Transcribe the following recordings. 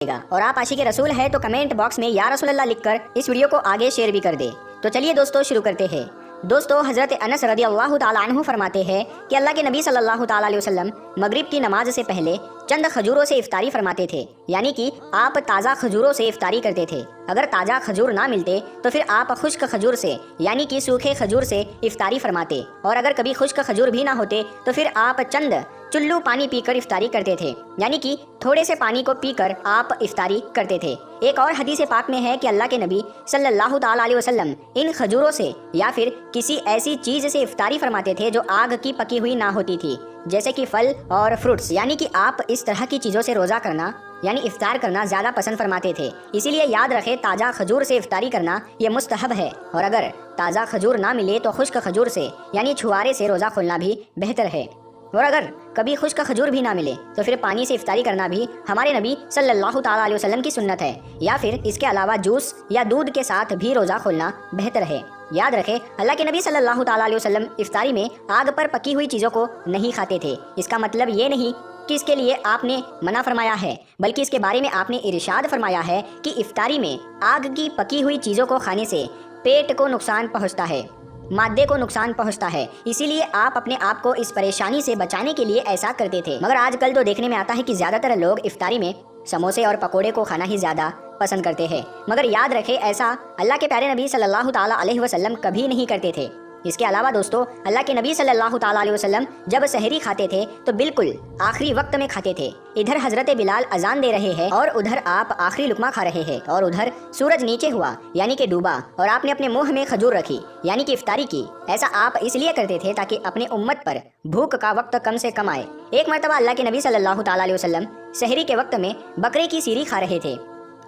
گا، اور آپ عاشق رسول ہے تو کمنٹ باکس میں یا رسول اللہ لکھ کر اس ویڈیو کو آگے شیئر بھی کر دے۔ تو چلیے دوستو شروع کرتے ہیں۔ دوستو حضرت انس رضی اللہ تعالیٰ عنہ فرماتے ہیں کہ اللہ کے نبی صلی اللہ تعالیٰ علیہ وسلم مغرب کی نماز سے پہلے چند کھجوروں سے افطاری فرماتے تھے، یعنی کہ آپ تازہ کھجوروں سے افطاری کرتے تھے۔ اگر تازہ کھجور نہ ملتے تو پھر آپ خشک کھجور سے یعنی کہ سوکھے کھجور سے افطاری فرماتے، اور اگر کبھی خشک کھجور بھی نہ ہوتے تو پھر آپ چند چلو پانی پی کر افطاری کرتے تھے، یعنی کہ تھوڑے سے پانی کو پی کر آپ افطاری کرتے تھے۔ ایک اور حدیث پاک میں ہے کہ اللہ کے نبی صلی اللہ تعالیٰ علیہ وسلم ان کھجوروں سے یا پھر کسی ایسی چیز سے افطاری فرماتے تھے جو آگ کی پکی ہوئی نہ ہوتی تھی، جیسے کہ پھل اور فروٹس، یعنی کہ آپ اس طرح کی چیزوں سے روزہ کرنا یعنی افطار کرنا زیادہ پسند فرماتے تھے۔ اسی لیے یاد رکھے تازہ کھجور سے افطاری کرنا یہ مستحب ہے، اور اگر تازہ کھجور نہ ملے تو خشک کھجور سے یعنی چھوارے سے روزہ کھولنا بھی بہتر ہے، اور اگر کبھی خشک کھجور بھی نہ ملے تو پھر پانی سے افطاری کرنا بھی ہمارے نبی صلی اللہ تعالیٰ علیہ وسلم کی سنت ہے، یا پھر اس کے علاوہ جوس یا دودھ کے ساتھ بھی روزہ کھولنا بہتر ہے۔ یاد رکھے اللہ کے نبی صلی اللہ تعالیٰ علیہ وسلم افطاری میں آگ پر پکی ہوئی چیزوں کو نہیں کھاتے تھے۔ اس کا مطلب یہ نہیں کہ اس کے لیے آپ نے منع فرمایا ہے، بلکہ اس کے بارے میں آپ نے ارشاد فرمایا ہے کہ افطاری میں آگ کی پکی ہوئی چیزوں کو کھانے سے پیٹ کو نقصان پہنچتا ہے، مادے کو نقصان پہنچتا ہے، اسی لیے آپ اپنے آپ کو اس پریشانی سے بچانے کے لیے ایسا کرتے تھے۔ مگر آج کل تو دیکھنے میں آتا ہے کہ زیادہ تر لوگ افطاری میں سموسے اور پکوڑے کو کھانا ہی زیادہ پسند کرتے ہیں، مگر یاد رکھے ایسا اللہ کے پیارے نبی صلی اللہ تعالیٰ علیہ وسلم کبھی نہیں کرتے تھے۔ اس کے علاوہ دوستو اللہ کے نبی صلی اللہ تعالیٰ علیہ وسلم جب سحری کھاتے تھے تو بالکل آخری وقت میں کھاتے تھے۔ ادھر حضرت بلال اذان دے رہے ہیں اور ادھر آپ آخری لقمہ کھا رہے ہیں، اور ادھر سورج نیچے ہوا یعنی کہ ڈوبا اور آپ نے اپنے منہ میں کھجور رکھی یعنی کہ افطاری کی۔ ایسا آپ اس لیے کرتے تھے تاکہ اپنے امت پر بھوک کا وقت کم سے کم آئے۔ ایک مرتبہ اللہ کے نبی صلی اللہ تعالیٰ علیہ وسلم سحری کے وقت میں بکرے کی سیری کھا رہے تھے،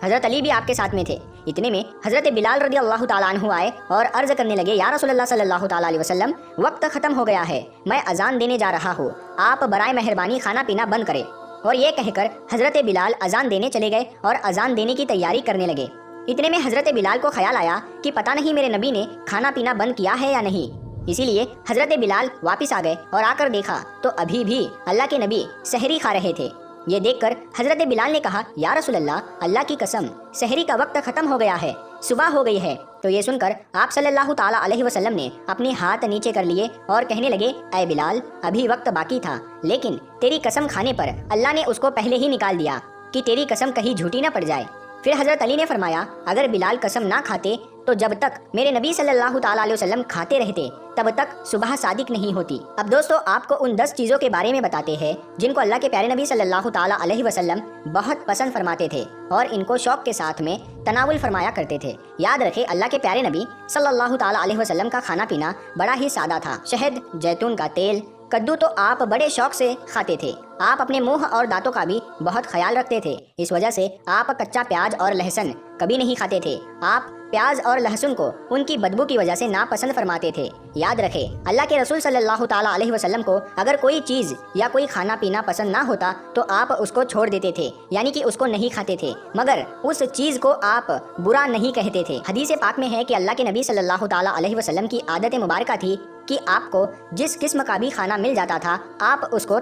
حضرت علی بھی آپ کے ساتھ میں تھے۔ اتنے میں حضرت بلال رضی اللہ تعالیٰ عنہ آئے اور عرض کرنے لگے، یا رسول اللہ صلی اللہ تعالیٰ علیہ وسلم وقت ختم ہو گیا ہے، میں اذان دینے جا رہا ہوں، آپ برائے مہربانی کھانا پینا بند کریں۔ اور یہ کہہ کر حضرت بلال اذان دینے چلے گئے اور اذان دینے کی تیاری کرنے لگے۔ اتنے میں حضرت بلال کو خیال آیا کہ پتہ نہیں میرے نبی نے کھانا پینا بند کیا ہے یا نہیں، اسی لیے حضرت بلال واپس آ گئے اور آ کر دیکھا تو ابھی بھی اللہ کے نبی سحری کھا رہے تھے۔ یہ دیکھ کر حضرت بلال نے کہا، یا رسول اللہ کی قسم سحری کا وقت ختم ہو گیا ہے، صبح ہو گئی ہے۔ تو یہ سن کر آپ صلی اللہ تعالیٰ علیہ وسلم نے اپنے ہاتھ نیچے کر لیے اور کہنے لگے، اے بلال ابھی وقت باقی تھا، لیکن تیری قسم کھانے پر اللہ نے اس کو پہلے ہی نکال دیا کہ تیری قسم کہیں جھوٹی نہ پڑ جائے۔ پھر حضرت علی نے فرمایا، اگر بلال قسم نہ کھاتے تو جب تک میرے نبی صلی اللہ تعالیٰ علیہ وسلم کھاتے رہتے تب تک صبح صادق نہیں ہوتی۔ اب دوستو آپ کو ان 10 چیزوں کے بارے میں بتاتے ہیں جن کو اللہ کے پیارے نبی صلی اللہ تعالیٰ علیہ وسلم بہت پسند فرماتے تھے اور ان کو شوق کے ساتھ میں تناول فرمایا کرتے تھے۔ یاد رکھے اللہ کے پیارے نبی صلی اللہ تعالیٰ علیہ وسلم کا کھانا پینا بڑا ہی سادہ تھا۔ شہد، جیتون کا تیل، کدو تو آپ بڑے شوق سے کھاتے تھے۔ آپ اپنے منہ اور دانتوں کا بھی بہت خیال رکھتے تھے، اس وجہ سے آپ کچا پیاز اور لہسن کبھی نہیں کھاتے تھے۔ آپ پیاز اور لہسن کو ان کی بدبو کی وجہ سے ناپسند فرماتے تھے۔ یاد رکھے اللہ کے رسول صلی اللہ تعالیٰ علیہ وسلم کو اگر کوئی چیز یا کوئی کھانا پینا پسند نہ ہوتا تو آپ اس کو چھوڑ دیتے تھے، یعنی کہ اس کو نہیں کھاتے تھے، مگر اس چیز کو آپ برا نہیں کہتے تھے۔ حدیث پاک میں ہے کہ اللہ کے نبی صلی اللہ تعالیٰ علیہ وسلم کی عادت مبارکہ تھی کہ آپ کو جس قسم کا بھی کھانا مل جاتا تھا آپ اس کو